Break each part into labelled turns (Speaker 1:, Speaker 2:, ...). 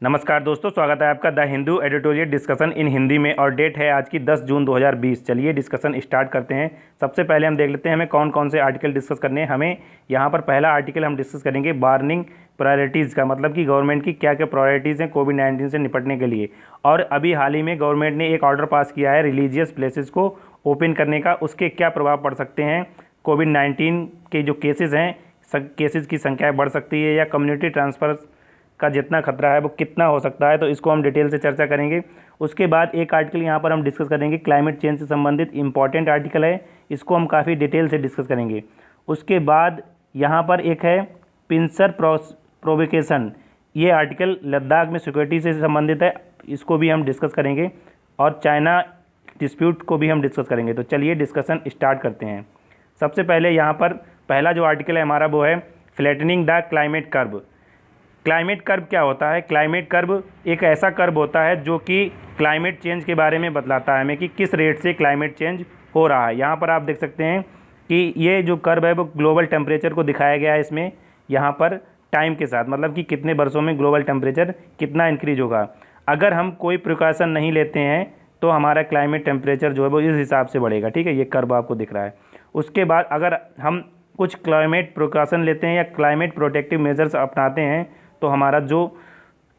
Speaker 1: नमस्कार दोस्तों, स्वागत है आपका the Hindu editorial discussion in Hindi में और डेट है आज की 10 जून 2020। चलिए डिस्कशन स्टार्ट करते हैं। सबसे पहले हम देख लेते हैं हमें कौन कौन से आर्टिकल डिस्कस करने हैं। हमें यहाँ पर पहला आर्टिकल हम डिस्कस करेंगे वार्निंग प्रायोरिटीज़ का, मतलब कि गवर्नमेंट की क्या क्या प्रायोरिटीज़ हैं कोविड-19 से निपटने के लिए। और अभी हाल ही में गवर्नमेंट ने एक ऑर्डर पास किया है रिलीजियस प्लेसेस को ओपन करने का। उसके क्या प्रभाव पड़ सकते हैं, कोविड-19 के जो केसेस हैं, केसेस की संख्या बढ़ सकती है या कम्युनिटी ट्रांसफर का जितना खतरा है वो कितना हो सकता है, तो इसको हम डिटेल से चर्चा करेंगे। उसके बाद एक आर्टिकल यहाँ पर हम डिस्कस करेंगे क्लाइमेट चेंज से संबंधित इंपॉर्टेंट आर्टिकल है, इसको हम काफ़ी डिटेल से डिस्कस करेंगे। उसके बाद यहाँ पर एक है पिंसर प्रोवोकेशन, ये आर्टिकल लद्दाख में सिक्योरिटी से संबंधित है, इसको भी हम डिस्कस करेंगे। और चाइना डिस्प्यूट को भी हम डिस्कस करेंगे। तो चलिए डिस्कशन स्टार्ट करते हैं। सबसे पहले यहाँ पर पहला जो आर्टिकल है हमारा वो है flattening the climate curve. Climate curve क्या होता है? क्लाइमेट कर्व एक ऐसा कर्व होता है जो कि क्लाइमेट चेंज के बारे में बतलाता है हमें कि किस रेट से क्लाइमेट चेंज हो रहा है। यहाँ पर आप देख सकते हैं कि ये जो कर्व है वो ग्लोबल टेम्परेचर को दिखाया गया है इसमें, यहाँ पर टाइम के साथ, मतलब कि कितने वर्षों में ग्लोबल टेम्परेचर कितना इंक्रीज होगा। अगर हम कोई प्रिकॉशन नहीं लेते हैं तो हमारा क्लाइमेट टेम्परेचर जो है वो इस हिसाब से बढ़ेगा। ठीक है, ये कर्व आपको दिख रहा है। उसके बाद अगर हम कुछ क्लाइमेट प्रिकॉशन लेते हैं या क्लाइमेट प्रोटेक्टिव मेजर्स अपनाते हैं तो हमारा जो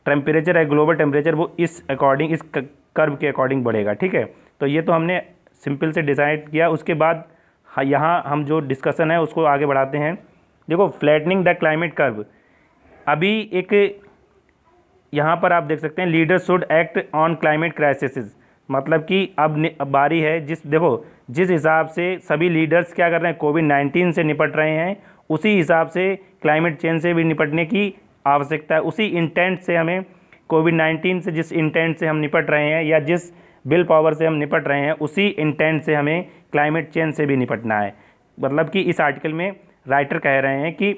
Speaker 1: टेम्परेचर है ग्लोबल टेम्परेचर वो इस अकॉर्डिंग, इस कर्व के अकॉर्डिंग बढ़ेगा। ठीक है, तो ये तो हमने सिंपल से डिसाइड किया। उसके बाद यहाँ हम जो डिस्कशन है उसको आगे बढ़ाते हैं। देखो फ्लैटनिंग द क्लाइमेट कर्व, अभी एक यहाँ पर आप देख सकते हैं leaders should act on climate crisis, मतलब कि अब बारी है जिस हिसाब से सभी लीडर्स क्या कर रहे हैं, कोविड-19 से निपट रहे हैं, उसी हिसाब से क्लाइमेट चेंज से भी निपटने की आवश्यकता है। उसी इंटेंट से हमें कोविड-19 से, जिस इंटेंट से हम निपट रहे हैं या जिस विल पावर से हम निपट रहे हैं, उसी इंटेंट से हमें क्लाइमेट चेंज से भी निपटना है। मतलब कि इस आर्टिकल में राइटर कह रहे हैं कि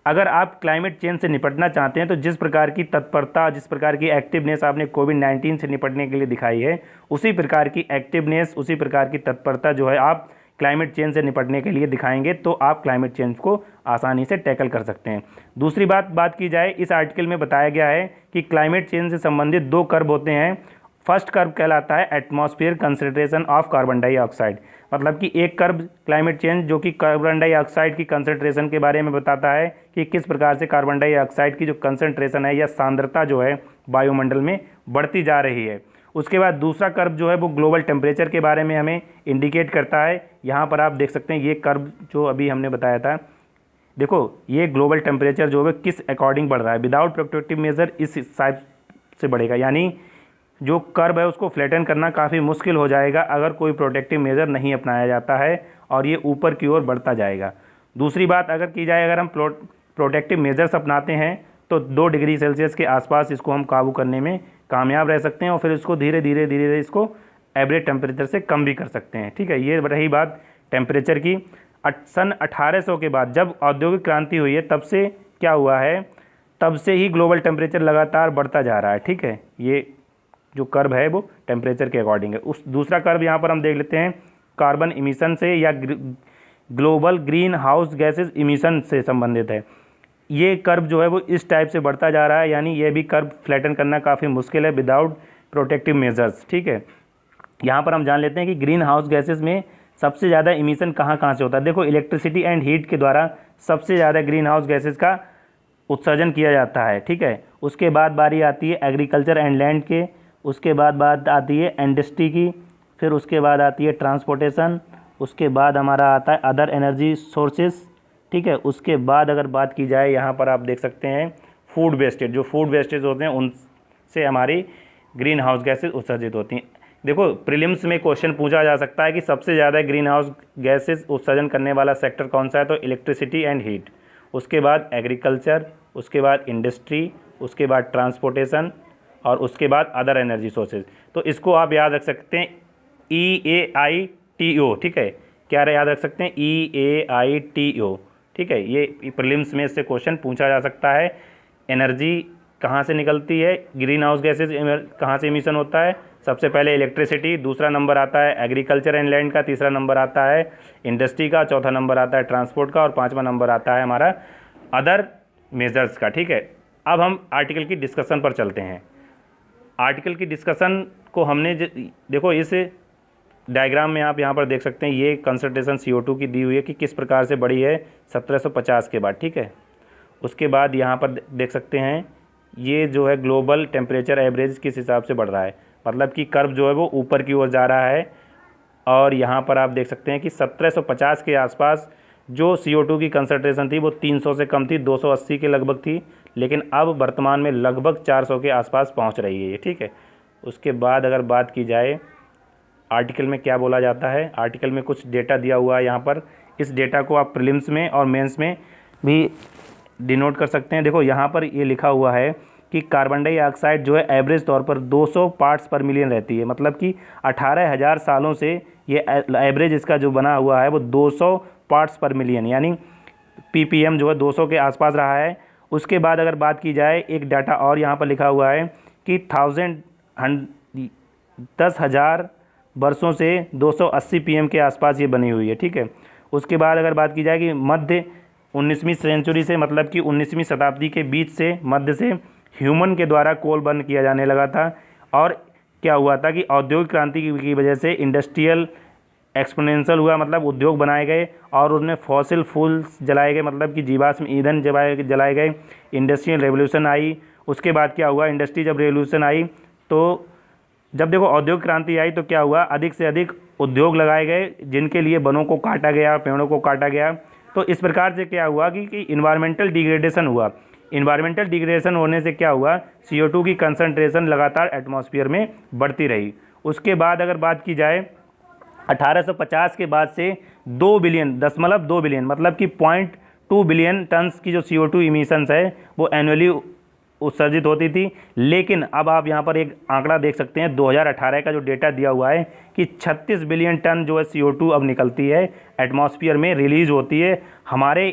Speaker 1: अगर आप क्लाइमेट चेंज से निपटना चाहते हैं तो जिस प्रकार की तत्परता, जिस प्रकार की एक्टिवनेस आपने कोविड-19 से निपटने के लिए दिखाई है, उसी प्रकार की एक्टिवनेस, उसी प्रकार की तत्परता जो है आप क्लाइमेट चेंज से निपटने के लिए दिखाएंगे तो आप क्लाइमेट चेंज को आसानी से टैकल कर सकते हैं। दूसरी बात की जाए, इस आर्टिकल में बताया गया है कि क्लाइमेट चेंज से संबंधित दो कर्व होते हैं। फर्स्ट कर्व कहलाता है atmosphere concentration of carbon dioxide, मतलब कि एक कर्व क्लाइमेट चेंज जो कि कार्बन डाइऑक्साइड की कंसंट्रेशन के बारे में बताता है कि किस प्रकार से कार्बन डाइऑक्साइड की जो कंसंट्रेशन है या सांद्रता जो है वायुमंडल में बढ़ती जा रही है। उसके बाद दूसरा कर्व जो है वो ग्लोबल टेम्परेचर के बारे में हमें इंडिकेट करता है। यहाँ पर आप देख सकते हैं ये कर्व जो अभी हमने बताया था, देखो ये ग्लोबल टेम्परेचर जो है किस अकॉर्डिंग बढ़ रहा है, विदाउट प्रोटेक्टिव मेजर इस हिसाब से बढ़ेगा। यानी जो कर्व है उसको फ्लैटन करना काफ़ी मुश्किल हो जाएगा अगर कोई प्रोटेक्टिव मेजर नहीं अपनाया जाता है और ये ऊपर की ओर बढ़ता जाएगा। दूसरी बात अगर की जाए, अगर हम प्रोटेक्टिव मेजर्स अपनाते हैं तो 2 डिग्री सेल्सियस के आसपास इसको हम काबू करने में कामयाब रह सकते हैं और फिर इसको धीरे धीरे इसको एवरेज टेम्परेचर से कम भी कर सकते हैं। ठीक है, ये रही बात टेम्परेचर की। सन 1800 के बाद जब औद्योगिक क्रांति हुई है तब से क्या हुआ है, तब से ही ग्लोबल टेम्परेचर लगातार बढ़ता जा रहा है। ठीक है, ये जो कर्व है वो टेम्परेचर के अकॉर्डिंग है। उस दूसरा कर्व यहाँ पर हम देख लेते हैं कार्बन इमिशन से या global green house gases emission से संबंधित है। ये कर्व जो है वो इस टाइप से बढ़ता जा रहा है, यानी ये भी कर्व फ्लैटन करना काफ़ी मुश्किल है विदाउट प्रोटेक्टिव मेजर्स। ठीक है, यहाँ पर हम जान लेते हैं कि ग्रीन हाउस गैसेज में सबसे ज़्यादा इमिशन कहाँ से होता है। देखो इलेक्ट्रिसिटी एंड हीट के द्वारा सबसे ज़्यादा ग्रीन हाउस गैसेज का उत्सर्जन किया जाता है। ठीक है, उसके बाद बारी आती है एग्रीकल्चर एंड लैंड के, उसके बाद बात आती है इंडस्ट्री की, फिर उसके बाद आती है ट्रांसपोर्टेशन, उसके बाद हमारा आता है अदर एनर्जी सोर्सेस। ठीक है, उसके बाद अगर बात की जाए यहाँ पर आप देख सकते हैं फूड वेस्टेज, जो फूड वेस्टेज होते हैं उनसे हमारी ग्रीन हाउस गैसेज उत्सर्जित होती हैं। देखो प्रीलिम्स में क्वेश्चन पूछा जा सकता है कि सबसे ज़्यादा ग्रीन हाउस गैसेज उत्सर्जन करने वाला सेक्टर कौन सा है, तो इलेक्ट्रिसिटी एंड हीट, उसके बाद एग्रीकल्चर, उसके बाद इंडस्ट्री, उसके बाद ट्रांसपोर्टेशन और उसके बाद अदर एनर्जी सोर्सेज। तो इसको आप याद रख सकते हैं EAITO। ठीक है, क्या याद रख सकते हैं EAITO। ठीक है, ये प्रीलिम्स में इससे क्वेश्चन पूछा जा सकता है। एनर्जी कहाँ से निकलती है, ग्रीन हाउस गैसेज कहाँ से इमिशन होता है, सबसे पहले इलेक्ट्रिसिटी, दूसरा नंबर आता है एग्रीकल्चर एंड लैंड का, तीसरा नंबर आता है इंडस्ट्री का, चौथा नंबर आता है ट्रांसपोर्ट का और पाँचवा नंबर आता है हमारा अदर मेजर्स का। ठीक है, अब हम आर्टिकल की डिस्कशन पर चलते हैं। आर्टिकल की डिस्कशन को हमने देखो इस डायग्राम में आप यहाँ पर देख सकते हैं, ये कंसंट्रेशन CO2 की दी हुई है कि किस प्रकार से बढ़ी है 1750 के बाद, ठीक है। उसके बाद यहाँ पर देख सकते हैं ये जो है ग्लोबल टेम्परेचर एवरेज किस हिसाब से बढ़ रहा है, मतलब कि कर्व जो है वो ऊपर की ओर जा रहा है। और यहाँ पर आप देख सकते हैं कि 1750 के आसपास जो CO2 की कंसंट्रेशन थी वो 300 से कम थी, 280 के लगभग थी, लेकिन अब वर्तमान में लगभग 400 के आसपास पहुँच रही है ये, ठीक है। उसके बाद अगर बात की जाए आर्टिकल में क्या बोला जाता है, आर्टिकल में कुछ डेटा दिया हुआ है यहाँ पर। इस डेटा को आप प्रीलिम्स में और मेंस में भी डिनोट कर सकते हैं। देखो यहाँ पर ये लिखा हुआ है कि कार्बन डाइऑक्साइड जो है एवरेज तौर पर 200 पार्ट्स पर मिलियन रहती है, मतलब कि 18,000 सालों से ये एवरेज इसका जो बना हुआ है वो 200 पार्ट्स पर मिलियन यानी ppm जो है 200 के आसपास रहा है। उसके बाद अगर बात की जाए एक डाटा और यहाँ पर लिखा हुआ है कि 10,000 वर्षों से 280 pm के आसपास ये बनी हुई है, ठीक है। उसके बाद अगर बात की जाए कि मध्य 19वीं सेंचुरी से, मतलब कि 19वीं शताब्दी के बीच से मध्य से ह्यूमन के द्वारा कोल बर्न किया जाने लगा था। और क्या हुआ था कि औद्योगिक क्रांति की वजह से इंडस्ट्रियल एक्सपोनेंशियल हुआ, मतलब उद्योग बनाए गए और उनमें फॉसिल फूल्स जलाए गए, मतलब कि जीवाश्म ईंधन जलाए गए। इंडस्ट्रियल रेवोल्यूशन आई। उसके बाद क्या हुआ, इंडस्ट्री जब रेवोल्यूशन आई तो जब देखो औद्योगिक क्रांति आई तो क्या हुआ, अधिक से अधिक उद्योग लगाए गए जिनके लिए वनों को काटा गया, पेड़ों को काटा गया। तो इस प्रकार से क्या हुआ कि इन्वायरमेंटल डिग्रेडेशन हुआ। इन्वायरमेंटल डिग्रेडेशन होने से क्या हुआ, CO2 की कंसंट्रेशन लगातार एटमॉस्फेयर में बढ़ती रही। उसके बाद अगर बात की जाए 1850 के बाद से 2 बिलियन 2 बिलियन मतलब कि 0.2 बिलियन टन्स की जो CO2 इमिशंस है वो एनुअली उत्सर्जित होती थी। लेकिन अब आप यहाँ पर एक आंकड़ा देख सकते हैं 2018 का जो डेटा दिया हुआ है कि 36 बिलियन टन जो है CO2 अब निकलती है एटमॉस्फेयर में, रिलीज होती है हमारे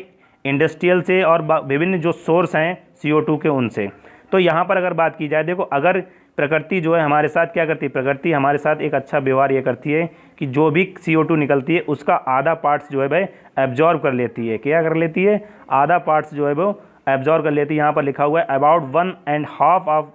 Speaker 1: इंडस्ट्रियल से और विभिन्न जो सोर्स हैं CO2 के उनसे। तो यहाँ पर अगर बात की जाए, देखो अगर प्रकृति जो है हमारे साथ क्या करती है, प्रकृति हमारे साथ एक अच्छा व्यवहार ये करती है कि जो भी CO2 निकलती है उसका आधा पार्ट्स जो है वह एब्जॉर्ब कर लेती है। क्या कर लेती है, आधा पार्ट्स जो है वो एब्जॉर्ब कर लेती है। यहाँ पर लिखा हुआ है about 1.5 of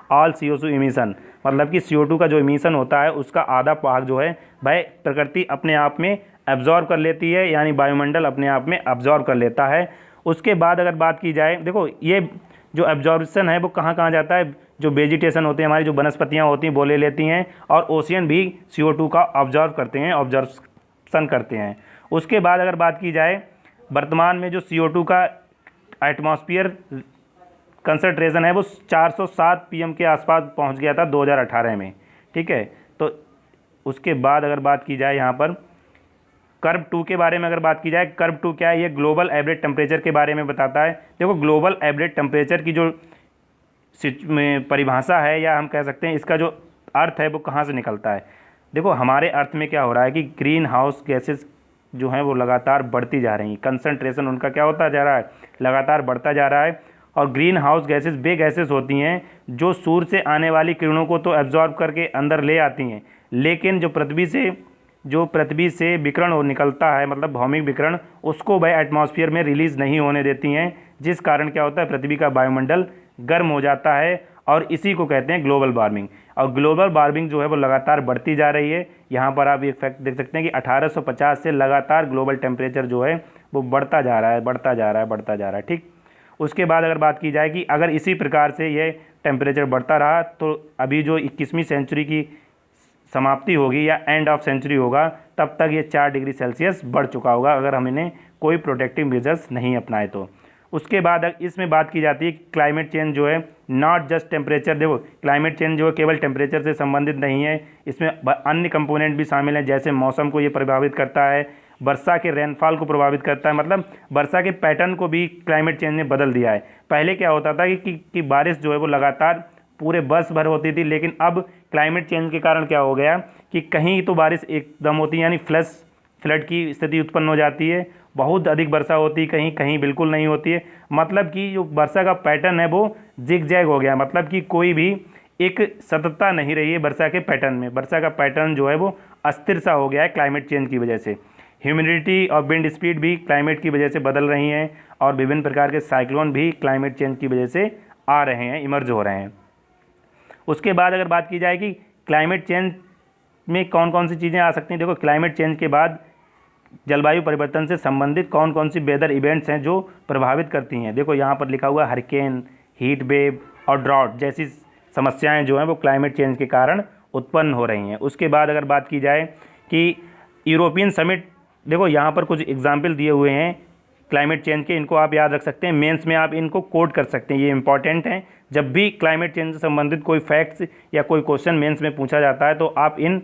Speaker 1: all CO2 emission, मतलब कि CO2 का जो इमिशन होता है उसका आधा भाग जो है वह प्रकृति अपने आप में एब्जॉर्ब कर लेती है, यानी वायुमंडल अपने आप में एब्जॉर्ब कर लेता है। उसके बाद अगर बात की जाए, देखो ये जो एब्जॉर्प्शन है वो कहाँ कहाँ जाता है, जो वेजिटेशन होते हैं हमारी जो वनस्पतियाँ होती हैं वो ले लेती हैं, और ओशियन भी CO2 का ऑब्जॉर्व करते हैं, ऑब्जॉर्प्शन करते हैं। उसके बाद अगर बात की जाए वर्तमान में जो CO2 का एटमॉस्फेयर कंसंट्रेशन है वो 407 pm के आसपास पहुंच गया था 2018 में, ठीक है। तो उसके बाद अगर बात की जाए यहाँ पर कर्व 2 के बारे में अगर बात की जाए, कर्व 2 क्या है, ये ग्लोबल एवरेज टेम्परेचर के बारे में बताता है। देखो ग्लोबल एवरेज टेम्परेचर की जो परिभाषा है, या हम कह सकते हैं इसका जो अर्थ है वो कहाँ से निकलता है। देखो हमारे अर्थ में क्या हो रहा है कि ग्रीन हाउस गैसेस जो हैं वो लगातार बढ़ती जा रही हैं, कंसंट्रेशन उनका क्या होता जा रहा है, लगातार बढ़ता जा रहा है। और ग्रीन हाउस गैसेस वे गैसेस होती हैं जो सूर्य से आने वाली किरणों को तो एब्जॉर्ब करके अंदर ले आती हैं, लेकिन जो पृथ्वी से विकिरण निकलता है, मतलब भौमिक विकिरण, उसको वह एटमॉस्फेयर में रिलीज़ नहीं होने देती हैं, जिस कारण क्या होता है पृथ्वी का वायुमंडल गर्म हो जाता है, और इसी को कहते हैं ग्लोबल वार्मिंग। और ग्लोबल वार्मिंग जो है वो लगातार बढ़ती जा रही है। यहाँ पर आप एक फैक्ट देख सकते हैं कि 1850 से लगातार ग्लोबल टेम्परेचर जो है वो बढ़ता जा रहा है, ठीक। उसके बाद अगर बात की जाए कि अगर इसी प्रकार से ये टेम्परेचर बढ़ता रहा तो अभी जो 21वीं सेंचुरी की समाप्ति होगी या एंड ऑफ सेंचुरी होगा, तब तक ये 4 डिग्री सेल्सियस बढ़ चुका होगा अगर हम इन्हें कोई प्रोटेक्टिव मेजर्स नहीं अपनाए तो। उसके बाद इसमें बात की जाती है कि क्लाइमेट चेंज जो है नॉट जस्ट टेम्परेचर, देखो क्लाइमेट चेंज जो है केवल टेम्परेचर से संबंधित नहीं है, इसमें अन्य कंपोनेंट भी शामिल हैं, जैसे मौसम को ये प्रभावित करता है, वर्षा के रेनफॉल को प्रभावित करता है, मतलब वर्षा के पैटर्न को भी क्लाइमेट चेंज ने बदल दिया है। पहले क्या होता था कि बारिश जो है वो लगातार पूरे वर्ष भर होती थी, लेकिन अब क्लाइमेट चेंज के कारण क्या हो गया कि कहीं तो बारिश एकदम होती है, यानी फ्लड की स्थिति उत्पन्न हो जाती है, बहुत अधिक वर्षा होती है, कहीं कहीं बिल्कुल नहीं होती है, मतलब कि जो वर्षा का पैटर्न है वो जिगजैग हो गया, मतलब कि कोई भी एक सततता नहीं रही है वर्षा के पैटर्न में। वर्षा का पैटर्न जो है वो अस्थिर सा हो गया है क्लाइमेट चेंज की वजह से। ह्यूमिडिटी और विंड स्पीड भी क्लाइमेट की वजह से बदल रही हैं, और विभिन्न प्रकार के साइक्लोन भी क्लाइमेट चेंज की वजह से आ रहे हैं, इमर्ज हो रहे हैं। उसके बाद अगर बात की जाए कि क्लाइमेट चेंज में कौन कौन सी चीज़ें आ सकती हैं, देखो क्लाइमेट चेंज के बाद जलवायु परिवर्तन से संबंधित कौन कौन सी वेदर इवेंट्स हैं जो प्रभावित करती हैं। देखो यहाँ पर लिखा हुआ हरिकेन, हीट वेव और ड्राउट जैसी समस्याएं जो हैं वो क्लाइमेट चेंज के कारण उत्पन्न हो रही हैं। उसके बाद अगर बात की जाए कि यूरोपियन समिट, देखो यहाँ पर कुछ एग्जाम्पल दिए हुए हैं क्लाइमेट चेंज के, इनको आप याद रख सकते हैं, मेंस में आप इनको कोट कर सकते हैं, ये इंपॉर्टेंट हैं। जब भी क्लाइमेट चेंज से संबंधित कोई फैक्ट्स या कोई क्वेश्चन मेंस में पूछा जाता है तो आप इस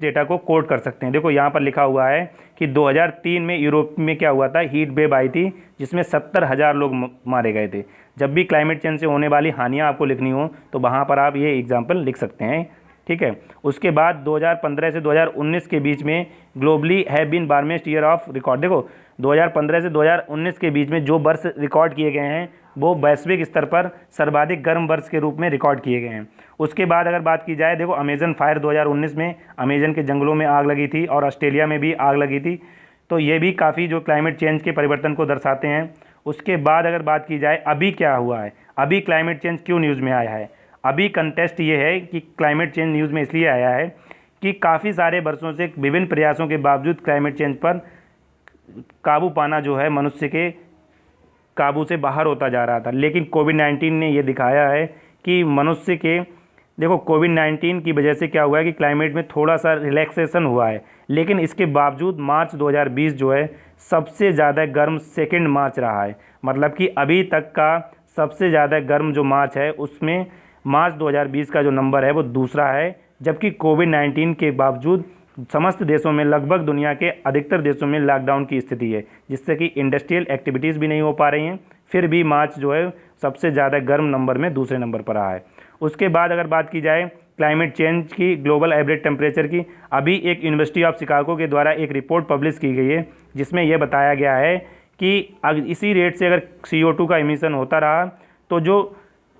Speaker 1: डेटा को कोट कर सकते हैं। देखो यहाँ पर लिखा हुआ है कि 2003 में यूरोप में क्या हुआ था, हीट वेव आई थी जिसमें 70,000 लोग मारे गए थे। जब भी क्लाइमेट चेंज से होने वाली हानियाँ आपको लिखनी हो तो वहाँ पर आप ये एग्जाम्पल लिख सकते हैं, ठीक है। उसके बाद 2015 से 2019 के बीच में globally have been warmest year of record. देखो 2015 से 2019 के बीच में जो वर्ष रिकॉर्ड किए गए हैं वो वैश्विक स्तर पर सर्वाधिक गर्म वर्ष के रूप में रिकॉर्ड किए गए हैं। उसके बाद अगर बात की जाए, देखो अमेजन फायर 2019 में अमेजन के जंगलों में आग लगी थी और ऑस्ट्रेलिया में भी आग लगी थी, तो ये भी काफ़ी जो क्लाइमेट चेंज के परिवर्तन को दर्शाते हैं। उसके बाद अगर बात की जाए अभी क्या हुआ है, अभी क्लाइमेट चेंज क्यों न्यूज़ में आया है, अभी कंटेस्ट ये है कि क्लाइमेट चेंज न्यूज़ में इसलिए आया है कि काफ़ी सारे वर्षों से विभिन्न प्रयासों के बावजूद क्लाइमेट चेंज पर काबू पाना जो है मनुष्य के काबू से बाहर होता जा रहा था। लेकिन कोविड-19 ने ये दिखाया है कि मनुष्य के, देखो कोविड-19 की वजह से क्या हुआ है कि क्लाइमेट में थोड़ा सा रिलैक्सेशन हुआ है, लेकिन इसके बावजूद मार्च 2020 जो है सबसे ज़्यादा गर्म सेकेंड मार्च रहा है। मतलब कि अभी तक का सबसे ज़्यादा गर्म जो मार्च है उसमें मार्च 2020 का जो नंबर है वो दूसरा है। जबकि कोविड-19 के बावजूद समस्त देशों में, लगभग दुनिया के अधिकतर देशों में लॉकडाउन की स्थिति है, जिससे कि इंडस्ट्रियल एक्टिविटीज़ भी नहीं हो पा रही हैं, फिर भी मार्च जो है सबसे ज़्यादा गर्म नंबर में दूसरे नंबर पर रहा है। उसके बाद अगर बात की जाए क्लाइमेट चेंज की ग्लोबल एवरेज टेम्परेचर की, अभी एक यूनिवर्सिटी ऑफ शिकागो के द्वारा एक रिपोर्ट पब्लिश की गई है जिसमें यह बताया गया है कि इसी रेट से अगर CO2 का इमिशन होता रहा तो जो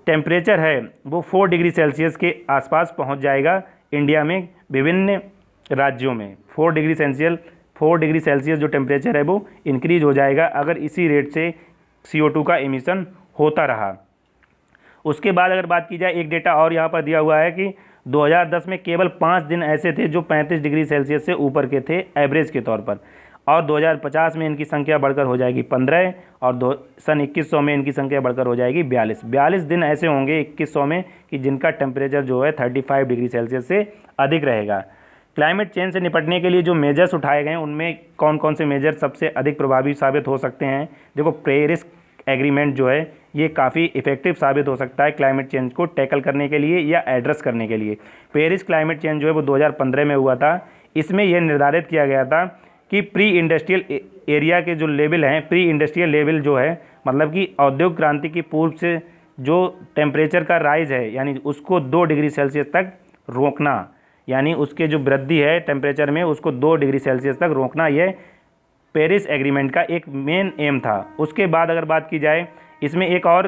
Speaker 1: टेम्परेचर है वो 4 डिग्री सेल्सियस के आसपास पहुंच जाएगा इंडिया में विभिन्न राज्यों में। 4 डिग्री सेल्सियस जो टेम्परेचर है वो इंक्रीज हो जाएगा अगर इसी रेट से CO2 का इमिशन होता रहा। उसके बाद अगर बात की जाए, एक डेटा और यहाँ पर दिया हुआ है कि 2010 में केवल 5 दिन ऐसे थे जो 35 डिग्री सेल्सियस से ऊपर के थे एवरेज के तौर पर, और 2050 में इनकी संख्या बढ़कर हो जाएगी 15 और सन 2100 में इनकी संख्या बढ़कर हो जाएगी 42 दिन ऐसे होंगे 2100 में कि जिनका टेम्परेचर जो है 35 डिग्री सेल्सियस से अधिक रहेगा। क्लाइमेट चेंज से निपटने के लिए जो मेजर्स उठाए गए हैं उनमें कौन कौन से मेजर सबसे अधिक प्रभावी साबित हो सकते हैं। देखो पेरिस एग्रीमेंट जो है ये काफ़ी इफेक्टिव साबित हो सकता है क्लाइमेट चेंज को टैकल करने के लिए या एड्रेस करने के लिए। पेरिस क्लाइमेट चेंज जो है वो 2015 में हुआ था। इसमें यह निर्धारित किया गया था कि प्री इंडस्ट्रियल एरिया के जो लेवल हैं, प्री इंडस्ट्रियल लेवल जो है मतलब कि औद्योगिक क्रांति की पूर्व से जो टेम्परेचर का राइज है यानी उसको 2 डिग्री सेल्सियस तक रोकना, यानी उसके जो वृद्धि है टेम्परेचर में उसको 2 डिग्री सेल्सियस तक रोकना, यह पेरिस एग्रीमेंट का एक मेन एम था। उसके बाद अगर बात की जाए इसमें एक और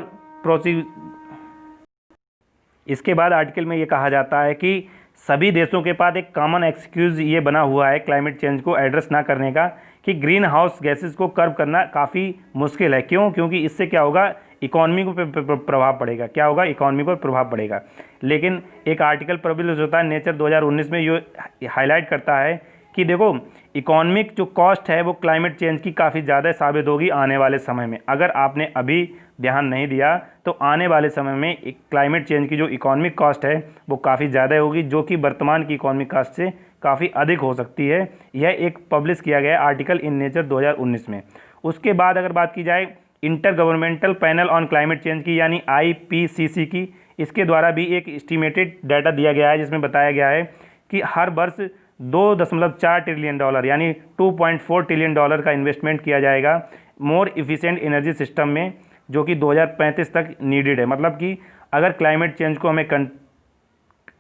Speaker 1: इसके बाद आर्टिकल में ये कहा जाता है कि सभी देशों के पास एक कॉमन एक्सक्यूज़ ये बना हुआ है क्लाइमेट चेंज को एड्रेस ना करने का कि ग्रीन हाउस गैसेस को कर्व करना काफ़ी मुश्किल है। क्यों? क्योंकि इससे क्या होगा, इकॉनमी को प्रभाव पड़ेगा। क्या होगा? इकॉनमी पर प्रभाव पड़ेगा। लेकिन एक आर्टिकल पब्लिश होता है नेचर 2019 में, ये हाईलाइट करता है कि देखो इकोनॉमिक जो कॉस्ट है वो क्लाइमेट चेंज की काफ़ी ज़्यादा साबित होगी आने वाले समय में। अगर आपने अभी ध्यान नहीं दिया तो आने वाले समय में क्लाइमेट चेंज की जो इकोनॉमिक कॉस्ट है वो काफ़ी ज़्यादा होगी, जो कि वर्तमान की इकोनॉमिक कॉस्ट से काफ़ी अधिक हो सकती है। यह एक पब्लिश किया गया आर्टिकल इन नेचर 2019 में। उसके बाद अगर बात की जाए inter governmental panel on climate change की यानी IPCC की, इसके द्वारा भी एक एस्टिमेटेड डाटा दिया गया है जिसमें बताया गया है कि हर वर्ष $2.4 ट्रिलियन यानी $2.4 ट्रिलियन का इन्वेस्टमेंट किया जाएगा मोर इफिशिएंट एनर्जी सिस्टम में, जो कि 2035 तक नीडेड है। मतलब कि अगर क्लाइमेट चेंज को हमें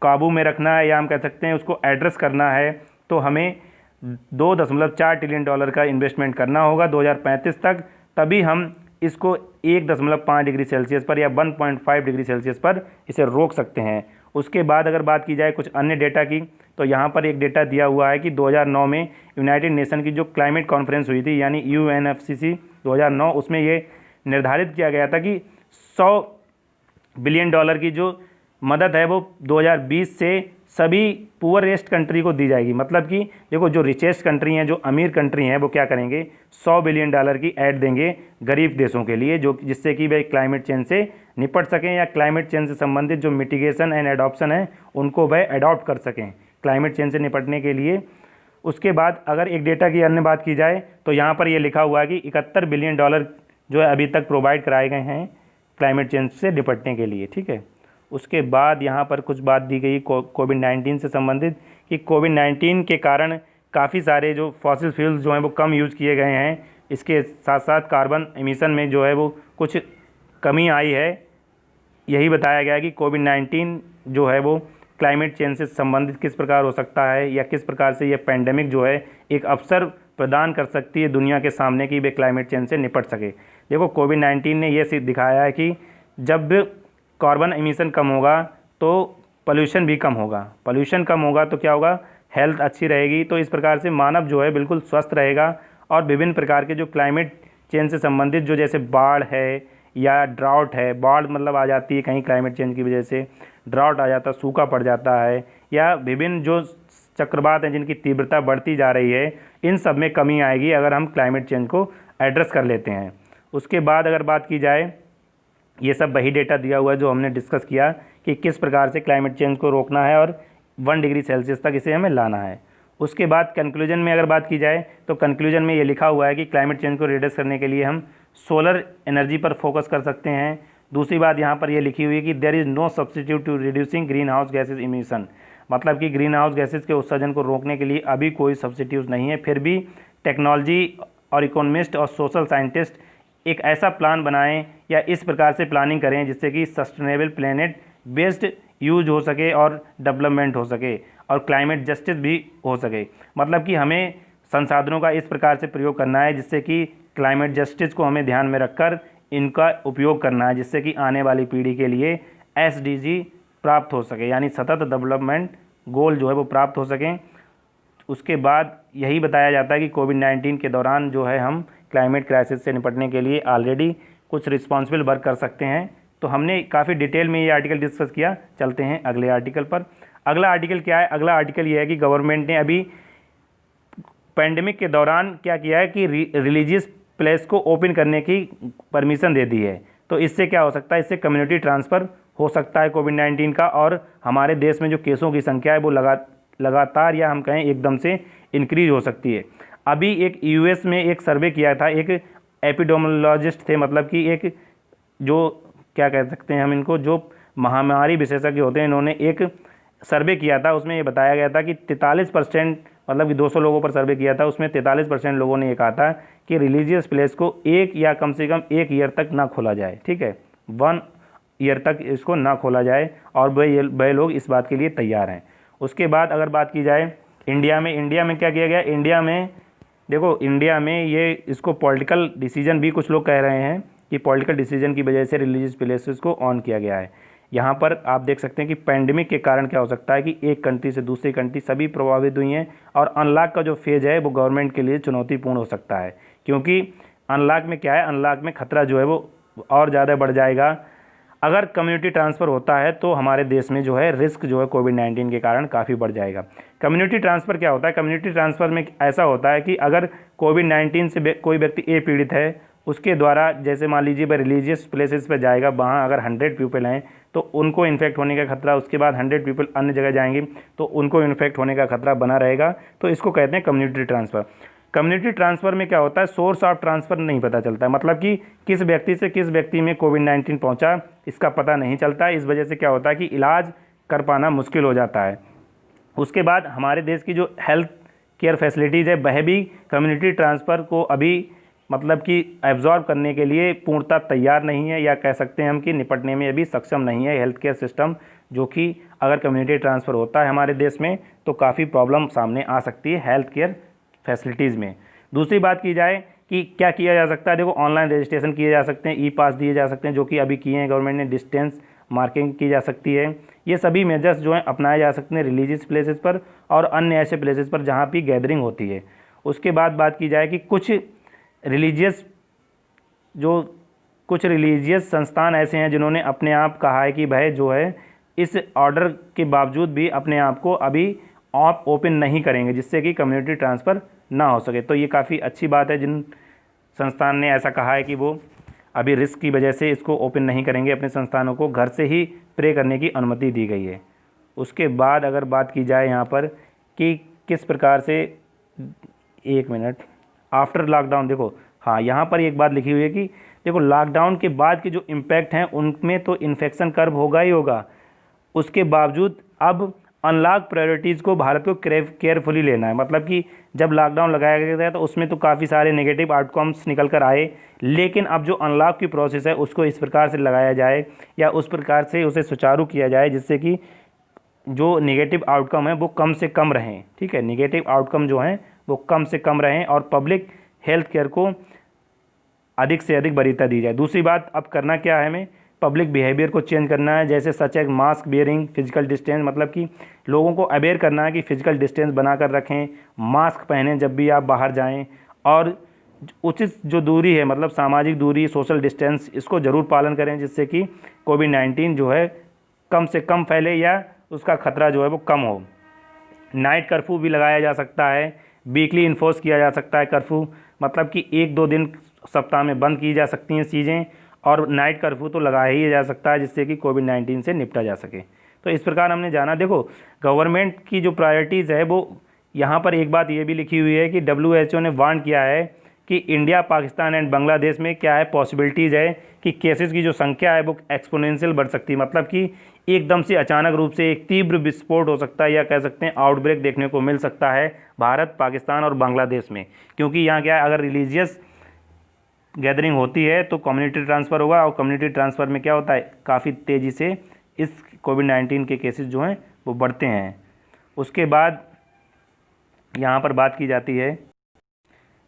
Speaker 1: काबू में रखना है या हम कह सकते हैं उसको एड्रेस करना है तो हमें $2.4 ट्रिलियन का इन्वेस्टमेंट करना होगा 2035 तक, तभी हम इसको 1.5 डिग्री सेल्सियस पर या 1.5 डिग्री सेल्सियस पर इसे रोक सकते हैं। उसके बाद अगर बात की जाए कुछ अन्य डेटा की, तो यहाँ पर एक डेटा दिया हुआ है कि 2009 में यूनाइटेड नेशन की जो क्लाइमेट कॉन्फ्रेंस हुई थी यानी UNFCCC 2009, उसमें ये निर्धारित किया गया था कि 100 बिलियन डॉलर की जो मदद है वो 2020 से सभी पुअरेस्ट कंट्री को दी जाएगी। मतलब कि देखो, जो रिचेस्ट कंट्री हैं, जो अमीर कंट्री हैं, वो क्या करेंगे, 100 बिलियन डॉलर की ऐड देंगे गरीब देशों के लिए, जो जिससे कि वे क्लाइमेट चेंज से निपट सकें या क्लाइमेट चेंज से संबंधित जो मिटिगेशन एंड एडॉप्शन है उनको वह एडॉप्ट कर सकें क्लाइमेट चेंज से निपटने के लिए। उसके बाद अगर एक डेटा की अन्य बात की जाए तो यहाँ पर ये लिखा हुआ है कि 71 बिलियन डॉलर जो है अभी तक प्रोवाइड कराए गए हैं क्लाइमेट चेंज से निपटने के लिए। ठीक है, उसके बाद यहाँ पर कुछ बात दी गई कोविड-19 से संबंधित कि कोविड-19 के कारण काफ़ी सारे जो फॉसिल फ्यूल्स जो हैं वो कम यूज़ किए गए हैं। इसके साथ साथ कार्बन एमिशन में जो है वो कुछ कमी आई है। यही बताया गया कि कोविड-19 जो है वो क्लाइमेट चेंज से संबंधित किस प्रकार हो सकता है या किस प्रकार से ये पैंडेमिक जो है एक अवसर प्रदान कर सकती है दुनिया के सामने कि वे क्लाइमेट चेंज से निपट सके। देखो, कोविड-19 ने ये दिखाया है कि जब कार्बन एमिशन कम होगा तो पोल्यूशन भी कम होगा, पोल्यूशन कम होगा तो क्या होगा, हेल्थ अच्छी रहेगी। तो इस प्रकार से मानव जो है बिल्कुल स्वस्थ रहेगा और विभिन्न प्रकार के जो क्लाइमेट चेंज से संबंधित जो जैसे बाढ़ है या ड्राउट है, बाढ़ मतलब आ जाती है कहीं क्लाइमेट चेंज की वजह से, ड्राउट आ जाता है, सूखा पड़ जाता है, या विभिन्न जो चक्रवात हैं जिनकी तीव्रता बढ़ती जा रही है, इन सब में कमी आएगी अगर हम क्लाइमेट चेंज को एड्रेस कर लेते हैं। उसके बाद अगर बात की जाए, ये सब वही डेटा दिया हुआ है जो हमने डिस्कस किया कि किस प्रकार से क्लाइमेट चेंज को रोकना है और 1 डिग्री सेल्सियस तक इसे हमें लाना है। उसके बाद कंक्लूजन में अगर बात की जाए तो कंक्लूजन में ये लिखा हुआ है कि क्लाइमेट चेंज को रिड्यूस करने के लिए हम सोलर एनर्जी पर फोकस कर सकते हैं। दूसरी बात यहाँ पर ये लिखी हुई है कि there is no substitute to reducing greenhouse gases emission, मतलब कि ग्रीन हाउस गैसेज के उत्सर्जन को रोकने के लिए अभी कोई सब्स्टिट्यूट नहीं है। फिर भी टेक्नोलॉजी और इकोनॉमिस्ट और सोशल साइंटिस्ट एक ऐसा प्लान बनाएं या इस प्रकार से प्लानिंग करें जिससे कि सस्टेनेबल प्लेनेट बेस्ड यूज हो सके और डेवलपमेंट हो सके और क्लाइमेट जस्टिस भी हो सके। मतलब कि हमें संसाधनों का इस प्रकार से प्रयोग करना है जिससे कि क्लाइमेट जस्टिस को हमें ध्यान में रखकर इनका उपयोग करना है, जिससे कि आने वाली पीढ़ी के लिए SDG प्राप्त हो सके, यानी सतत डेवलपमेंट गोल जो है वो प्राप्त हो सकें। उसके बाद यही बताया जाता है कि कोविड-19 के दौरान जो है हम क्लाइमेट क्राइसिस से निपटने के लिए ऑलरेडी कुछ रिस्पॉन्सिबल वर्क कर सकते हैं। तो हमने काफ़ी डिटेल में ये आर्टिकल डिस्कस किया। चलते हैं अगले आर्टिकल पर। अगला आर्टिकल क्या है? अगला आर्टिकल ये है कि गवर्नमेंट ने अभी पैंडेमिक के दौरान क्या किया है कि रिलीजियस प्लेस को ओपन करने की परमिशन दे दी है। तो इससे क्या हो सकता है, इससे कम्युनिटी ट्रांसफ़र हो सकता है कोविड-19 का, और हमारे देश में जो केसों की संख्या है वो लगातार या हम कहें एकदम से इंक्रीज हो सकती है। अभी एक US में एक सर्वे किया था, एक एपिडेमियोलॉजिस्ट थे, मतलब कि एक जो क्या कह सकते हैं हम इनको, जो महामारी विशेषज्ञ होते हैं, इन्होंने एक सर्वे किया था। उसमें ये बताया गया था कि 43%, मतलब कि 200 लोगों पर सर्वे किया था, उसमें 43% लोगों ने ये कहा था कि रिलीजियस प्लेस को एक या कम से कम 1 ईयर तक ना खोला जाए। ठीक है, 1 ईयर तक इसको ना खोला जाए, और वह लोग इस बात के लिए तैयार हैं। उसके बाद अगर बात की जाए इंडिया में क्या किया गया? इंडिया में देखो, इंडिया में ये इसको पॉलिटिकल डिसीजन भी कुछ लोग कह रहे हैं कि पॉलिटिकल डिसीजन की वजह से रिलीजियस प्लेसेस को ऑन किया गया है। यहाँ पर आप देख सकते हैं कि पैंडेमिक के कारण क्या हो सकता है कि एक कंट्री से दूसरी कंट्री सभी प्रभावित हुई हैं, और अनलॉक का जो फेज़ है वो गवर्नमेंट के लिए चुनौतीपूर्ण हो सकता है, क्योंकि अनलॉक में क्या है, अनलॉक में खतरा जो है वो और ज़्यादा बढ़ जाएगा। अगर कम्युनिटी ट्रांसफ़र होता है तो हमारे देश में जो है रिस्क जो है कोविड-19 के कारण काफ़ी बढ़ जाएगा। कम्युनिटी ट्रांसफ़र क्या होता है? कम्युनिटी ट्रांसफ़र में ऐसा होता है कि अगर कोविड-19 से कोई व्यक्ति पीड़ित है, उसके द्वारा जैसे मान लीजिए वह रिलीजियस प्लेसेस पे जाएगा, वहाँ अगर 100 पीपल हैं तो उनको इन्फेक्ट होने का खतरा, उसके बाद 100 पीपल अन्य जगह जाएंगे तो उनको इन्फेक्ट होने का खतरा बना रहेगा। तो इसको कहते हैं कम्युनिटी ट्रांसफ़र। कम्युनिटी ट्रांसफ़र में क्या होता है, सोर्स ऑफ ट्रांसफ़र नहीं पता चलता है, मतलब कि किस व्यक्ति से किस व्यक्ति में कोविड-19 पहुंचा इसका पता नहीं चलता है। इस वजह से क्या होता है कि इलाज कर पाना मुश्किल हो जाता है। उसके बाद हमारे देश की जो हेल्थ केयर फैसिलिटीज़ है वह भी कम्युनिटी ट्रांसफ़र को अभी मतलब कि एब्जॉर्ब करने के लिए पूर्णतः तैयार नहीं है, या कह सकते हैं हम कि निपटने में अभी सक्षम नहीं है हेल्थ केयर सिस्टम, जो कि अगर कम्युनिटी ट्रांसफ़र होता है हमारे देश में तो काफ़ी प्रॉब्लम सामने आ सकती है हेल्थ केयर फैसिलिटीज़ में। दूसरी बात की जाए कि क्या किया जा सकता है, देखो ऑनलाइन रजिस्ट्रेशन किए जा सकते हैं, ई-पास दिए जा सकते हैं, जो कि अभी किए हैं गवर्नमेंट ने, डिस्टेंस मार्किंग की जा सकती है। ये सभी मेजर्स जो हैं अपनाए जा सकते हैं रिलीजियस प्लेसेस पर और अन्य ऐसे प्लेसेस पर जहाँ भी गैदरिंग होती है। उसके बाद बात की जाए कि कुछ रिलीजियस जो कुछ रिलीजियस संस्थान ऐसे हैं जिन्होंने अपने आप कहा है कि भाई जो है इस ऑर्डर के बावजूद भी अपने आप को अभी आप ओपन नहीं करेंगे, जिससे कि कम्युनिटी ट्रांसफ़र ना हो सके। तो ये काफ़ी अच्छी बात है, जिन संस्थान ने ऐसा कहा है कि वो अभी रिस्क की वजह से इसको ओपन नहीं करेंगे, अपने संस्थानों को घर से ही प्रे करने की अनुमति दी गई है। उसके बाद अगर बात की जाए यहाँ पर कि किस प्रकार से, एक मिनट, आफ्टर लॉकडाउन, देखो हाँ यहाँ पर एक बात लिखी हुई है कि देखो लॉकडाउन के बाद के जो इम्पैक्ट हैं उनमें तो इन्फेक्शन कर्व होगा ही होगा, उसके बावजूद अब अनलॉक प्रायोरिटीज़ को भारत को केयरफुली लेना है। मतलब कि जब लॉकडाउन लगाया गया था तो उसमें तो काफ़ी सारे नेगेटिव आउटकम्स निकल कर आए, लेकिन अब जो अनलॉक की प्रोसेस है उसको इस प्रकार से लगाया जाए या उस प्रकार से उसे सुचारू किया जाए जिससे कि जो नेगेटिव आउटकम है वो कम से कम रहें। ठीक है, नेगेटिव आउटकम जो हैं वो कम से कम रहें और पब्लिक हेल्थ केयर को अधिक से अधिक वरीयता दी जाए। दूसरी बात, अब करना क्या है, हमें पब्लिक बिहेवियर को चेंज करना है, जैसे सच एक मास्क बियरिंग, फिजिकल डिस्टेंस, मतलब कि लोगों को अवेयर करना है कि फिजिकल डिस्टेंस बनाकर रखें, मास्क पहनें जब भी आप बाहर जाएं, और उचित जो दूरी है मतलब सामाजिक दूरी, सोशल डिस्टेंस, इसको ज़रूर पालन करें जिससे कि कोविड-19 जो है कम से कम फैले या उसका खतरा जो है वो कम हो। नाइट कर्फ्यू भी लगाया जा सकता है, वीकली इन्फोर्स किया जा सकता है कर्फ्यू, मतलब कि 1-2 दिन सप्ताह में बंद की जा सकती हैं चीज़ें, और नाइट कर्फ्यू तो लगाया ही जा सकता है जिससे कि कोविड-19 से निपटा जा सके। तो इस प्रकार हमने जाना। देखो गवर्नमेंट की जो प्रायोरिटीज़ है वो यहाँ पर एक बात ये भी लिखी हुई है कि WHO ने वार्न किया है कि इंडिया, पाकिस्तान एंड बांग्लादेश में क्या है, पॉसिबिलिटीज़ है कि केसेस की जो संख्या है वो एक्सपोनेंशियल बढ़ सकती है, मतलब कि एकदम से अचानक रूप से एक तीव्र विस्फोट हो सकता है या कह सकते हैं आउटब्रेक देखने को मिल सकता है भारत, पाकिस्तान और बांग्लादेश में। क्योंकि यहाँ क्या है, अगर रिलीजियस गैदरिंग होती है तो कम्युनिटी ट्रांसफ़र होगा, और कम्युनिटी ट्रांसफ़र में क्या होता है, काफ़ी तेज़ी से इस कोविड-19 के केसेस जो हैं वो बढ़ते हैं। उसके बाद यहाँ पर बात की जाती है,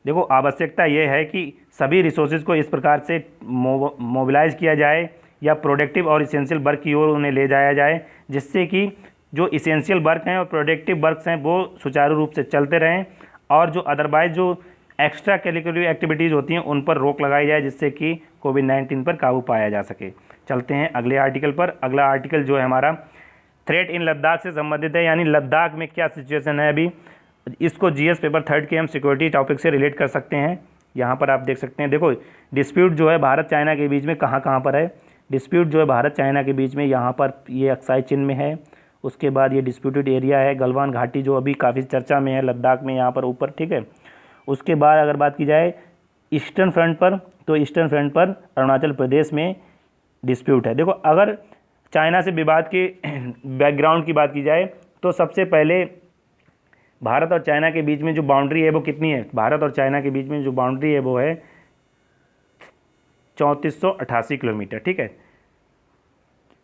Speaker 1: देखो आवश्यकता ये है कि सभी रिसोर्सेज को इस प्रकार से मोबिलाइज़ किया जाए या प्रोडक्टिव और इसेंशियल वर्क की ओर उन्हें ले जाया जाए, जिससे कि जो इसेंशियल वर्क हैं और प्रोडक्टिव वर्क्स हैं वो सुचारू रूप से चलते रहें, और जो अदरवाइज जो एक्स्ट्रा करिकुलर एक्टिविटीज़ होती हैं उन पर रोक लगाई जाए जिससे कि कोविड-19 पर काबू पाया जा सके। चलते हैं अगले आर्टिकल पर। अगला आर्टिकल जो है हमारा थ्रेट इन लद्दाख से संबंधित है, यानी लद्दाख में क्या सिचुएशन है अभी, इसको GS पेपर 3 के हम सिक्योरिटी टॉपिक से रिलेट कर सकते हैं। यहाँ पर आप देख सकते हैं, देखो डिस्प्यूट जो है भारत चाइना के बीच में कहाँ कहाँ पर है। डिस्प्यूट जो है भारत चाइना के बीच में यहाँ पर ये अक्साई चिन में है। उसके बाद ये डिस्प्यूटेड एरिया है गलवान घाटी जो अभी काफ़ी चर्चा में है लद्दाख में, यहाँ पर ऊपर। ठीक है, उसके बाद अगर बात की जाए ईस्टर्न फ्रंट पर, तो ईस्टर्न फ्रंट पर अरुणाचल प्रदेश में डिस्प्यूट है। देखो अगर चाइना से विवाद के बैकग्राउंड की बात की जाए तो सबसे पहले भारत और चाइना के बीच में जो बाउंड्री है वो कितनी है, भारत और चाइना के बीच में जो बाउंड्री है वो है 3488 किलोमीटर। ठीक है,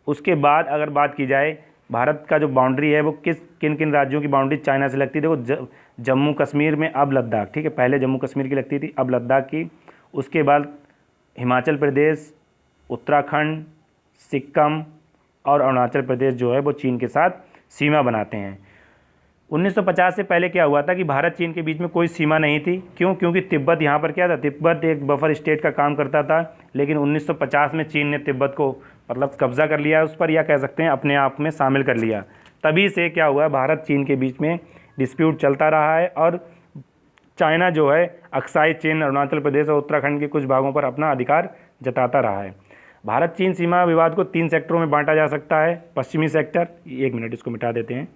Speaker 1: उसके बाद अगर बात की जाए भारत का जो बाउंड्री है वो किन किन राज्यों की बाउंड्री चाइना से लगती है, देखो जम्मू कश्मीर में अब लद्दाख। ठीक है, पहले जम्मू कश्मीर की लगती थी, अब लद्दाख की। उसके बाद हिमाचल प्रदेश, उत्तराखंड, सिक्किम और अरुणाचल प्रदेश जो है वो चीन के साथ सीमा बनाते हैं। 1950 से पहले क्या हुआ था कि भारत चीन के बीच में कोई सीमा नहीं थी। क्यों? क्योंकि तिब्बत यहाँ पर क्या था, तिब्बत एक बफर स्टेट का काम करता था, लेकिन 1950 में चीन ने तिब्बत को मतलब कब्जा कर लिया उस पर, या कह सकते हैं अपने आप में शामिल कर लिया। तभी से क्या हुआ, भारत चीन के बीच में डिस्प्यूट चलता रहा है, और चाइना जो है अक्साई चिन, अरुणाचल प्रदेश और उत्तराखंड के कुछ भागों पर अपना अधिकार जताता रहा है। भारत चीन सीमा विवाद को 3 सेक्टरों में बांटा जा सकता है। पश्चिमी सेक्टर, एक मिनट इसको मिटा देते हैं,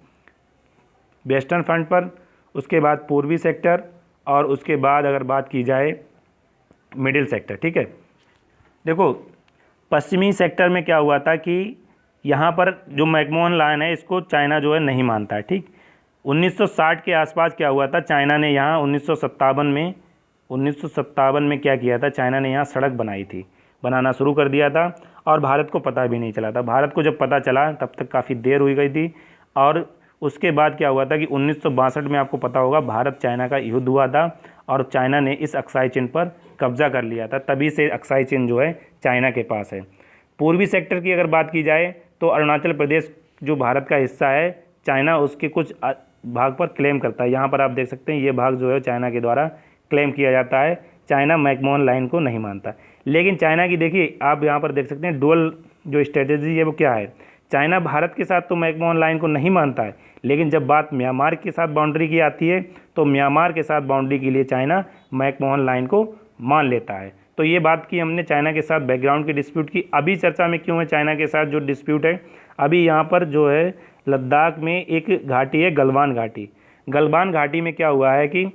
Speaker 1: वेस्टर्न फ्रंट पर, उसके बाद पूर्वी सेक्टर, और उसके बाद अगर बात की जाए मिडिल सेक्टर। ठीक है, देखो पश्चिमी सेक्टर में क्या हुआ था कि यहाँ पर जो मैकमोहन लाइन है इसको चाइना जो है नहीं मानता है। ठीक, 1960 के आसपास क्या हुआ था, चाइना ने यहाँ 1957 में क्या किया था, चाइना ने यहाँ सड़क बनाई थी, बनाना शुरू कर दिया था, और भारत को पता भी नहीं चला था। भारत को जब पता चला तब तक काफ़ी देर हो गई थी। और उसके बाद क्या हुआ था कि 1962 में आपको पता होगा भारत चाइना का युद्ध हुआ था, और चाइना ने इस अक्साई चिन पर कब्जा कर लिया था। तभी से अक्साई चिन जो है चाइना के पास है। पूर्वी सेक्टर की अगर बात की जाए तो अरुणाचल प्रदेश जो भारत का हिस्सा है, चाइना उसके कुछ भाग पर क्लेम करता है। यहाँ पर आप देख सकते हैं ये भाग जो है चाइना के द्वारा क्लेम किया जाता है। चाइना मैकमोहन लाइन को नहीं मानता। लेकिन चाइना की देखिए आप यहाँ पर देख सकते हैं डुअल जो स्ट्रेटेजी है वो क्या है। चाइना भारत के साथ तो मैकमोहन लाइन को नहीं मानता है, लेकिन जब बात म्यांमार के साथ बाउंड्री की आती है तो म्यांमार के साथ बाउंड्री के लिए चाइना मैकमोहन लाइन को मान लेता है। तो ये बात की हमने चाइना के साथ बैकग्राउंड की डिस्प्यूट की। अभी चर्चा में क्यों है चाइना के साथ जो डिस्प्यूट है, अभी यहाँ पर जो है लद्दाख में एक घाटी है गलवान घाटी। गलवान घाटी में क्या हुआ है कि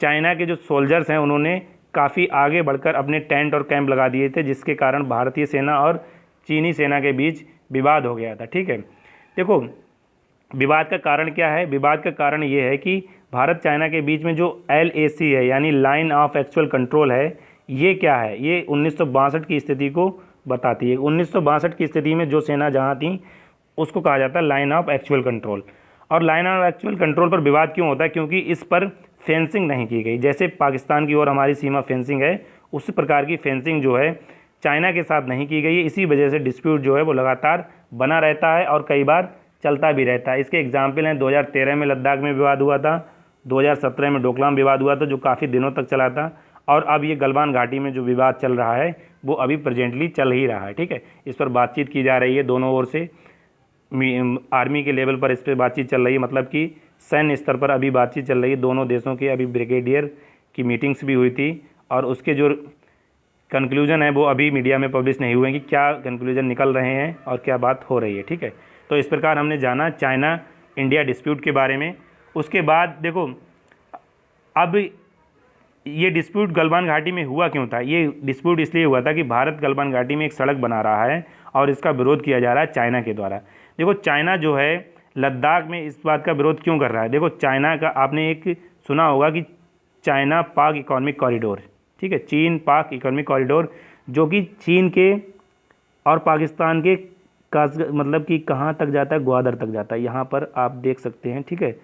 Speaker 1: चाइना के जो सोल्जर्स हैं उन्होंने काफ़ी आगे बढ़कर अपने टेंट और कैंप लगा दिए थे, जिसके कारण भारतीय सेना और चीनी सेना के बीच विवाद हो गया था। ठीक है, देखो विवाद का कारण क्या है। विवाद का कारण ये है कि भारत चाइना के बीच में जो LAC है यानी लाइन ऑफ एक्चुअल कंट्रोल है, ये क्या है, ये 1962 की स्थिति को बताती है। 1962 की स्थिति में जो सेना जहाँ थी उसको कहा जाता है लाइन ऑफ एक्चुअल कंट्रोल। और लाइन ऑफ एक्चुअल कंट्रोल पर विवाद क्यों होता है, क्योंकि इस पर फेंसिंग नहीं की गई। जैसे पाकिस्तान की ओर हमारी सीमा फेंसिंग है, उसी प्रकार की फेंसिंग जो है चाइना के साथ नहीं की गई है। इसी वजह से डिस्प्यूट जो है वो लगातार बना रहता है और कई बार चलता भी रहता है। इसके एग्जाम्पल हैं 2013 में लद्दाख में विवाद हुआ था, 2017 में डोकलाम विवाद हुआ था जो काफ़ी दिनों तक चला था, और अब ये गलवान घाटी में जो विवाद चल रहा है वो अभी प्रेजेंटली चल ही रहा है। ठीक है, इस पर बातचीत की जा रही है दोनों ओर से, आर्मी के लेवल पर इस पर बातचीत चल रही है, मतलब कि सैन्य स्तर पर अभी बातचीत चल रही है दोनों देशों की। अभी ब्रिगेडियर की मीटिंग्स भी हुई थी और उसके जो कंक्लूजन है वो अभी मीडिया में पब्लिश नहीं हुए हैं कि क्या कंक्लूजन निकल रहे हैं और क्या बात हो रही है। ठीक है, तो इस प्रकार हमने जाना चाइना इंडिया डिस्प्यूट के बारे में। उसके बाद देखो अब ये डिस्प्यूट गलवान घाटी में हुआ क्यों था। ये डिस्प्यूट इसलिए हुआ था कि भारत गलवान घाटी में एक सड़क बना रहा है और इसका विरोध किया जा रहा है चाइना के द्वारा। देखो चाइना जो है लद्दाख में इस बात का विरोध क्यों कर रहा है। देखो चाइना का आपने एक सुना होगा कि चाइना पाक इकोनॉमिक कॉरिडोर, ठीक है, चीन पाक इकोनॉमिक कॉरिडोर, जो कि चीन के और पाकिस्तान के मतलब कि कहाँ तक जाता है, ग्वादर तक जाता है, यहाँ पर आप देख सकते हैं। ठीक है,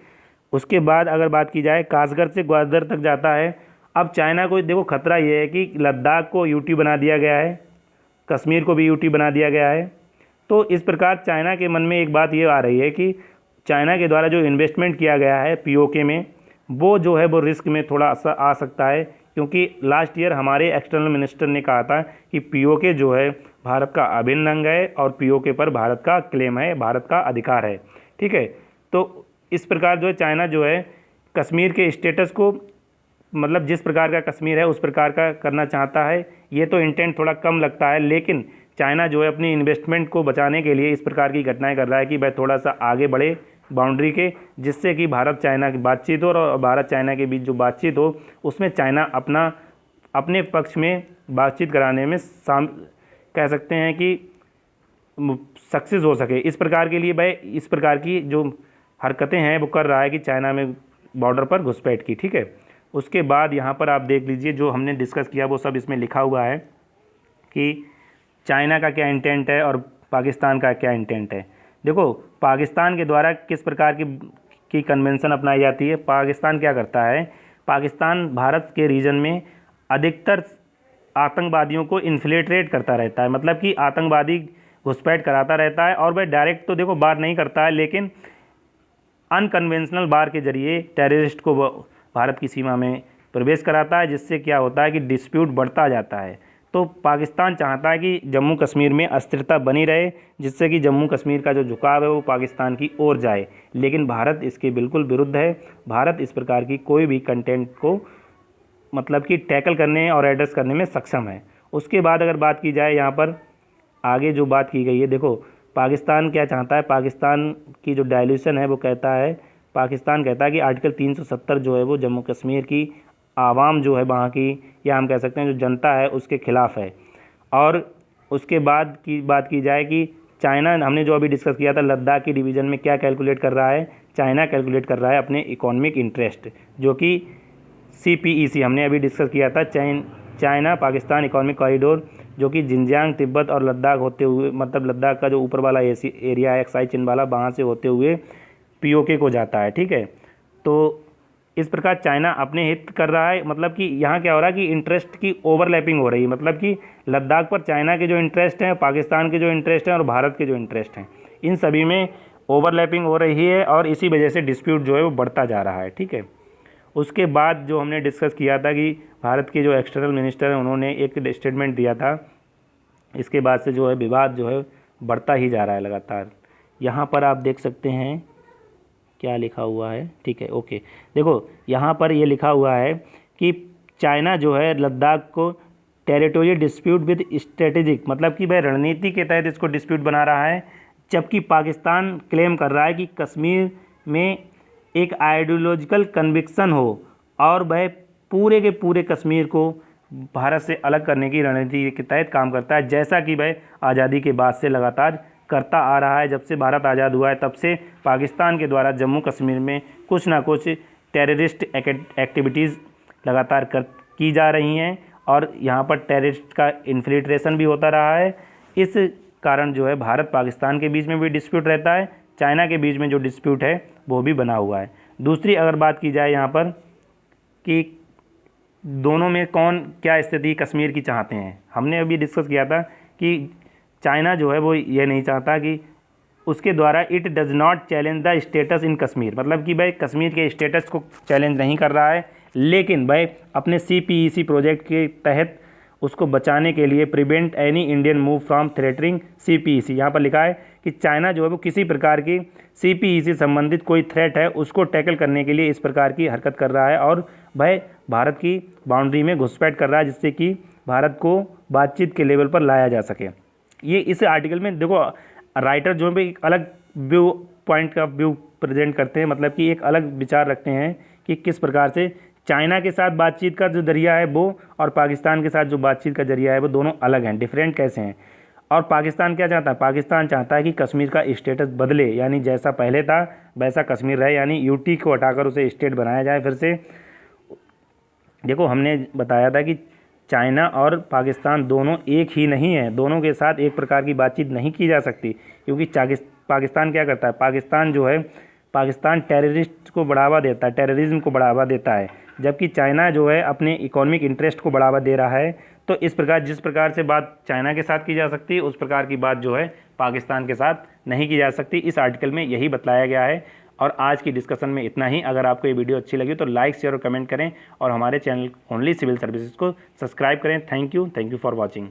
Speaker 1: उसके बाद अगर बात की जाए कासगढ़ से ग्वादर तक जाता है। अब चाइना को देखो खतरा ये है कि लद्दाख को यूटी बना दिया गया है, कश्मीर को भी यूटी बना दिया गया है। तो इस प्रकार चाइना के मन में एक बात ये आ रही है कि चाइना के द्वारा जो इन्वेस्टमेंट किया गया है POK में, वो जो है वो रिस्क में थोड़ा सा आ सकता है, क्योंकि लास्ट ईयर हमारे एक्सटर्नल मिनिस्टर ने कहा था कि POK जो है भारत का अभिन्न अंग है और POK पर भारत का क्लेम है, भारत का अधिकार है। ठीक है, तो इस प्रकार जो है चाइना जो है कश्मीर के स्टेटस को, मतलब जिस प्रकार का कश्मीर है उस प्रकार का करना चाहता है। ये तो इंटेंट थोड़ा कम लगता है, लेकिन चाइना जो है अपनी इन्वेस्टमेंट को बचाने के लिए इस प्रकार की घटनाएं कर रहा है कि भाई थोड़ा सा आगे बढ़े बाउंड्री के, जिससे कि भारत चाइना की बातचीत हो और भारत चाइना के बीच जो बातचीत हो उसमें चाइना अपने पक्ष में बातचीत कराने में कह सकते हैं कि सक्सेस हो सके। इस प्रकार के लिए भाई इस प्रकार की जो हरकतें हैं वो कर रहा है कि चाइना में बॉर्डर पर घुसपैठ की। ठीक है, उसके बाद यहाँ पर आप देख लीजिए जो हमने डिस्कस किया वो सब इसमें लिखा हुआ है कि चाइना का क्या इंटेंट है और पाकिस्तान का क्या इंटेंट है। देखो पाकिस्तान के द्वारा किस प्रकार की कन्वेंशन अपनाई जाती है। पाकिस्तान क्या करता है, पाकिस्तान भारत के रीजन में अधिकतर आतंकवादियों को इन्फिल्ट्रेट करता रहता है, मतलब कि आतंकवादी घुसपैठ कराता रहता है। और वह डायरेक्ट तो देखो वार नहीं करता है, लेकिन अनकन्वेंशनल वार के जरिए टेररिस्ट को भारत की सीमा में प्रवेश कराता है, जिससे क्या होता है कि डिस्प्यूट बढ़ता जाता है। तो पाकिस्तान चाहता है कि जम्मू कश्मीर में अस्थिरता बनी रहे, जिससे कि जम्मू कश्मीर का जो झुकाव है वो पाकिस्तान की ओर जाए, लेकिन भारत इसके बिल्कुल विरुद्ध है। भारत इस प्रकार की कोई भी कंटेंट को मतलब कि टैकल करने और एड्रेस करने में सक्षम है। उसके बाद अगर बात की जाए यहाँ पर आगे जो बात की गई है, देखो पाकिस्तान क्या चाहता है, पाकिस्तान की जो डायल्यूशन है वो कहता है, पाकिस्तान कहता है कि आर्टिकल 370 जो है वो जम्मू कश्मीर की आवाम जो है वहाँ की, या हम कह सकते हैं जो जनता है उसके खिलाफ़ है। और उसके बाद की बात की जाए कि चाइना, हमने जो अभी डिस्कस किया था लद्दाख की डिवीज़न में क्या कैलकुलेट कर रहा है, चाइना कैलकुलेट कर रहा है अपने इकोनॉमिक इंटरेस्ट, जो कि CPEC हमने अभी डिस्कस किया था, चाइना पाकिस्तान इकोनॉमिक कॉरिडोर, जो कि जिनजियांग तिब्बत और लद्दाख होते हुए, मतलब लद्दाख का जो ऊपर वाला एरिया है एक्साई चिनवाला, वहाँ से होते हुए POK को जाता है। ठीक है, तो इस प्रकार चाइना अपने हित कर रहा है, मतलब कि यहाँ क्या हो रहा है कि इंटरेस्ट की ओवरलैपिंग हो रही है, मतलब कि लद्दाख पर चाइना के जो इंटरेस्ट हैं, पाकिस्तान के जो इंटरेस्ट हैं और भारत के जो इंटरेस्ट हैं, इन सभी में ओवरलैपिंग हो रही है और इसी वजह से डिस्प्यूट जो है वो बढ़ता जा रहा है। ठीक है, उसके बाद जो हमने डिस्कस किया था कि भारत के जो एक्सटर्नल मिनिस्टर हैं उन्होंने एक स्टेटमेंट दिया था। इसके बाद से जो है विवाद जो है बढ़ता ही जा रहा है लगातार। यहाँ पर आप देख सकते हैं क्या लिखा हुआ है, ठीक है, ओके। देखो यहाँ पर ये लिखा हुआ है कि चाइना जो है लद्दाख को टेरिटोरियल डिस्प्यूट विद स्ट्रेटेजिक, मतलब कि वह रणनीति के तहत इसको डिस्प्यूट बना रहा है, जबकि पाकिस्तान क्लेम कर रहा है कि कश्मीर में एक आइडियोलॉजिकल कन्विक्शन हो और वह पूरे के पूरे कश्मीर को भारत से अलग करने की रणनीति के तहत काम करता है, जैसा कि वह आज़ादी के बाद से लगातार करता आ रहा है। जब से भारत आज़ाद हुआ है तब से पाकिस्तान के द्वारा जम्मू कश्मीर में कुछ ना कुछ टेररिस्ट एक्टिविटीज़ लगातार की जा रही हैं और यहाँ पर टेररिस्ट का इन्फिल्ट्रेशन भी होता रहा है। इस कारण जो है भारत पाकिस्तान के बीच में भी डिस्प्यूट रहता है, चाइना के बीच में जो डिस्प्यूट है वो भी बना हुआ है। दूसरी अगर बात की जाए यहाँ पर कि दोनों में कौन क्या स्थिति कश्मीर की चाहते हैं, हमने अभी डिस्कस किया था कि चाइना जो है वो ये नहीं चाहता कि उसके द्वारा it does not challenge the status in Kashmir, मतलब कि भाई कश्मीर के स्टेटस को चैलेंज नहीं कर रहा है, लेकिन भाई अपने CPEC प्रोजेक्ट के तहत उसको बचाने के लिए prevent any Indian move from threatening CPEC। यहाँ पर लिखा है कि चाइना जो है वो किसी प्रकार की CPEC संबंधित कोई थ्रेट है उसको टैकल करने के लिए इस प्रकार की हरकत कर रहा है और भाई भारत की बाउंड्री में घुसपैठ कर रहा है, जिससे कि भारत को बातचीत के लेवल पर लाया जा सके। ये इस आर्टिकल में देखो राइटर जो भी एक अलग व्यू पॉइंट का व्यू प्रेजेंट करते हैं, मतलब कि एक अलग विचार रखते हैं कि किस प्रकार से चाइना के साथ बातचीत का जो जरिया है वो और पाकिस्तान के साथ जो बातचीत का जरिया है वो दोनों अलग हैं, डिफरेंट कैसे हैं। और पाकिस्तान क्या चाहता है, पाकिस्तान चाहता है कि कश्मीर का स्टेटस बदले, यानी जैसा पहले था वैसा कश्मीर रहे, यानी UT को हटाकर उसे स्टेट बनाया जाए फिर से। देखो हमने बताया था कि चाइना और पाकिस्तान दोनों एक ही नहीं है, दोनों के साथ एक प्रकार की बातचीत नहीं की जा सकती, क्योंकि पाकिस्तान क्या करता है, पाकिस्तान जो है पाकिस्तान टेररिस्ट को बढ़ावा देता है, टेररिज्म को बढ़ावा देता है, जबकि चाइना जो है अपने इकोनॉमिक इंटरेस्ट को बढ़ावा दे रहा है। तो इस प्रकार जिस प्रकार से बात चाइना के साथ की जा सकती है उस प्रकार की बात जो है पाकिस्तान के साथ नहीं की जा सकती। इस आर्टिकल में यही बताया गया है। और आज की डिस्कशन में इतना ही। अगर आपको ये वीडियो अच्छी लगी तो लाइक शेयर और कमेंट करें और हमारे चैनल ओनली सिविल सर्विसेज को सब्सक्राइब करें। Thank you for watching.